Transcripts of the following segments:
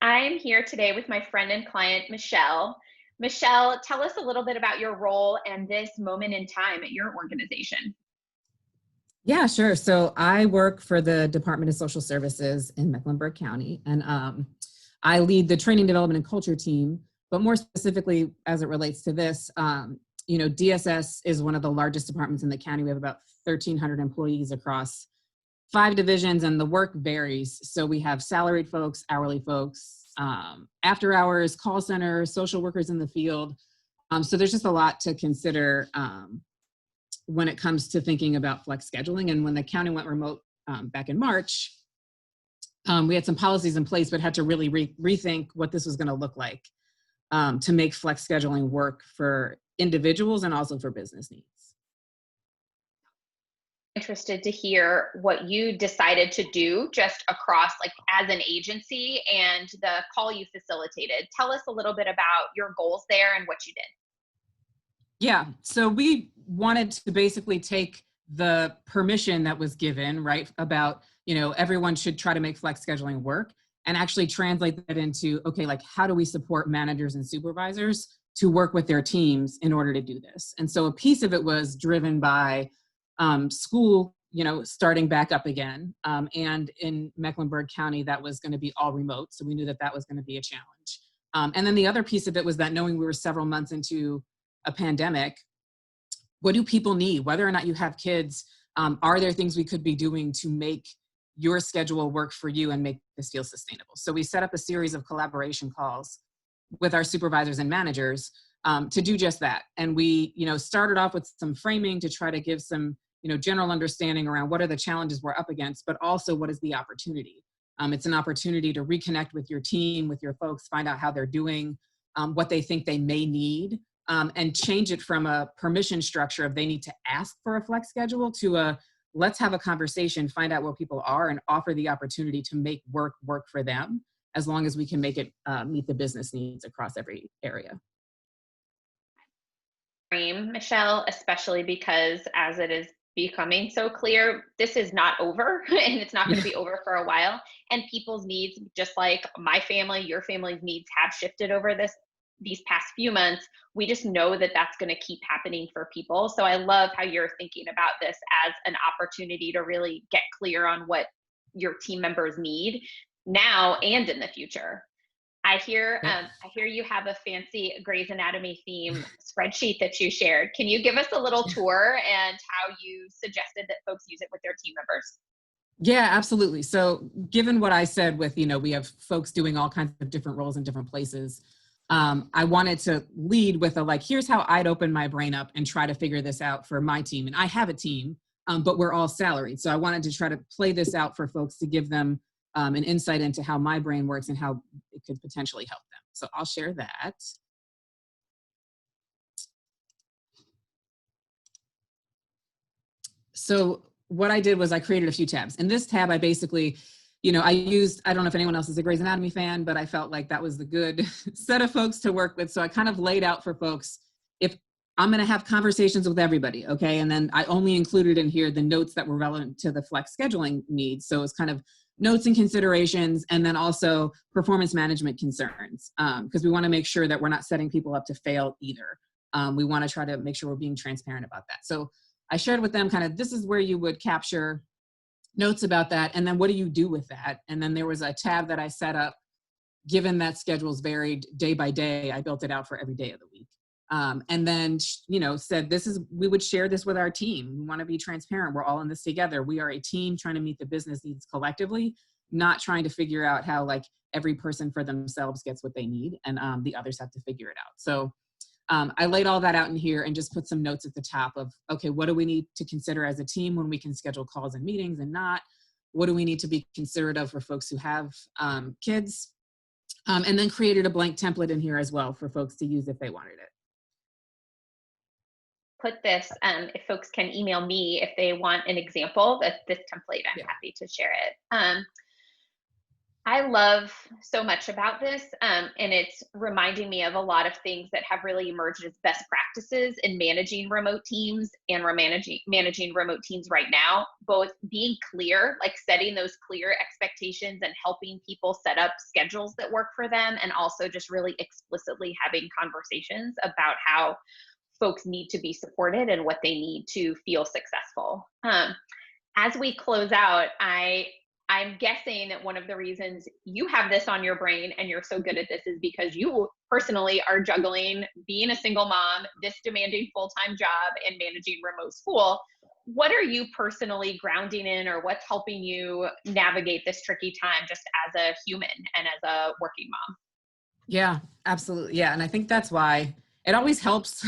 I'm here today with my friend and client, Michelle. Michelle, tell us a little bit about your role and this moment in time at your organization. Yeah, sure. So I work for the Department of Social Services in Mecklenburg County, and I lead the training development and culture team. But more specifically, as it relates to this, DSS is one of the largest departments in the county. We have about 1,300 employees across 5 divisions, and the work varies. So we have salaried folks, hourly folks, after hours, call center, social workers in the field. So there's just a lot to consider when it comes to thinking about flex scheduling. And when the county went remote back in March, we had some policies in place, but had to really rethink what this was going to look like to make flex scheduling work for individuals and also for business needs. Interested to hear what you decided to do just across, like, as an agency and the call you facilitated. Tell us a little bit about your goals there and what you did. Yeah, so we wanted to basically take the permission that was given, right, about, everyone should try to make flex scheduling work, and actually translate that into, okay, like, how do we support managers and supervisors to work with their teams in order to do this? And so a piece of it was driven by school, starting back up again. And in Mecklenburg County, that was going to be all remote. So we knew that that was going to be a challenge. And then the other piece of it was that knowing we were several months into a pandemic, what do people need? Whether or not you have kids, are there things we could be doing to make your schedule work for you and make this feel sustainable? So we set up a series of collaboration calls with our supervisors and managers to do just that. And we, started off with some framing to try to give some, general understanding around what are the challenges we're up against, but also what is the opportunity. It's an opportunity to reconnect with your team, with your folks, find out how they're doing, what they think they may need, and change it from a permission structure of they need to ask for a flex schedule to a let's have a conversation, find out where people are, and offer the opportunity to make work for them, as long as we can make it meet the business needs across every area. Michelle, especially because as it is becoming so clear, this is not over and it's not going to be over for a while. And people's needs, just like my family, your family's needs have shifted over these past few months. We just know that that's going to keep happening for people. So I love how you're thinking about this as an opportunity to really get clear on what your team members need now and in the future. I hear you have a fancy Grey's Anatomy theme spreadsheet that you shared. Can you give us a little tour and how you suggested that folks use it with their team members? Yeah, absolutely. So given what I said with, we have folks doing all kinds of different roles in different places, I wanted to lead with here's how I'd open my brain up and try to figure this out for my team. And I have a team, but we're all salaried. So I wanted to try to play this out for folks to give them an insight into how my brain works and how it could potentially help them. So I'll share that. So what I did was I created a few tabs. In this tab, I basically, I don't know if anyone else is a Grey's Anatomy fan, but I felt like that was the good set of folks to work with. So I kind of laid out for folks, if I'm going to have conversations with everybody, okay? And then I only included in here the notes that were relevant to the flex scheduling needs. So it's kind of notes and considerations, and then also performance management concerns, because we want to make sure that we're not setting people up to fail either. We want to try to make sure we're being transparent about that. So I shared with them kind of, this is where you would capture notes about that, and then what do you do with that? And then there was a tab that I set up, given that schedules varied day by day, I built it out for every day of the week. And then, said, we would share this with our team. We want to be transparent. We're all in this together. We are a team trying to meet the business needs collectively, not trying to figure out how every person for themselves gets what they need and the others have to figure it out. So I laid all that out in here and just put some notes at the top of, okay, what do we need to consider as a team when we can schedule calls and meetings and not? What do we need to be considerate of for folks who have kids? And then created a blank template in here as well for folks to use if they wanted it. Put this, if folks can email me if they want an example of this template, I'm happy to share it. I love so much about this, and it's reminding me of a lot of things that have really emerged as best practices in managing remote teams and managing remote teams right now. Both being clear, like setting those clear expectations and helping people set up schedules that work for them, and also just really explicitly having conversations about how folks need to be supported and what they need to feel successful. As we close out, I'm guessing that one of the reasons you have this on your brain and you're so good at this is because you personally are juggling being a single mom, this demanding full-time job, and managing remote school. What are you personally grounding in, or what's helping you navigate this tricky time just as a human and as a working mom? Yeah, absolutely. Yeah. And I think that's why it always helps.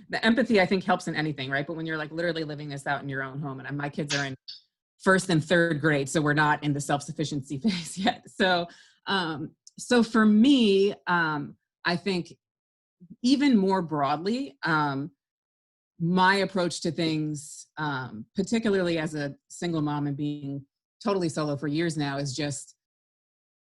The empathy, I think, helps in anything, right? But when you're like literally living this out in your own home, and my kids are in first and third grade, so we're not in the self-sufficiency phase yet. So for me, I think even more broadly, my approach to things, particularly as a single mom and being totally solo for years now, is just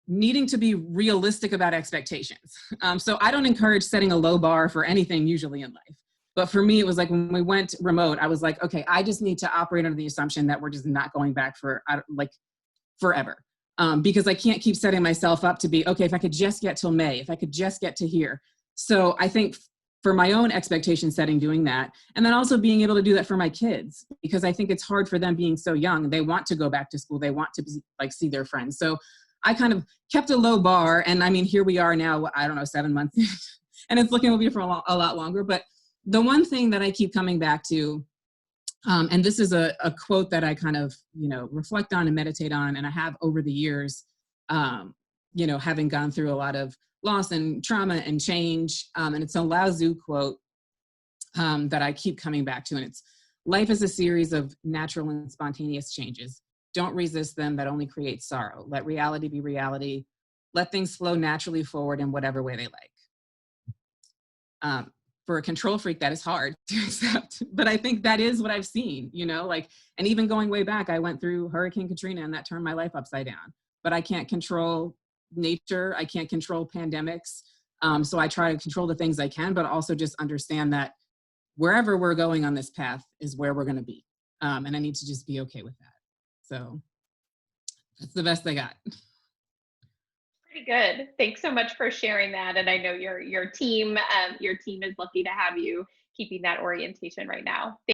needing to be realistic about expectations. So I don't encourage setting a low bar for anything usually in life. But for me, it was like when we went remote, I was like, okay, I just need to operate under the assumption that we're just not going back for like forever. Because I can't keep setting myself up to be, okay, if I could just get till May, if I could just get to here. So I think for my own expectation setting, doing that, and then also being able to do that for my kids, because I think it's hard for them being so young. They want to go back to school. They want to like see their friends. So I kind of kept a low bar. And I mean, here we are now, I don't know, 7 months, and it's looking to be for a lot longer. But the one thing that I keep coming back to, and this is a quote that I kind of, reflect on and meditate on, and I have over the years, having gone through a lot of loss and trauma and change. And it's a Lao Tzu quote that I keep coming back to, and it's, life is a series of natural and spontaneous changes. Don't resist them. That only creates sorrow. Let reality be reality. Let things flow naturally forward in whatever way they like. For a control freak, that is hard to accept, but I think that is what I've seen, and even going way back, I went through Hurricane Katrina, and that turned my life upside down. But I can't control nature. I can't control pandemics. So I try to control the things I can, but also just understand that wherever we're going on this path is where we're going to be. And I need to just be okay with that. So that's the best I got. Pretty good. Thanks so much for sharing that. And I know your team is lucky to have you keeping that orientation right now.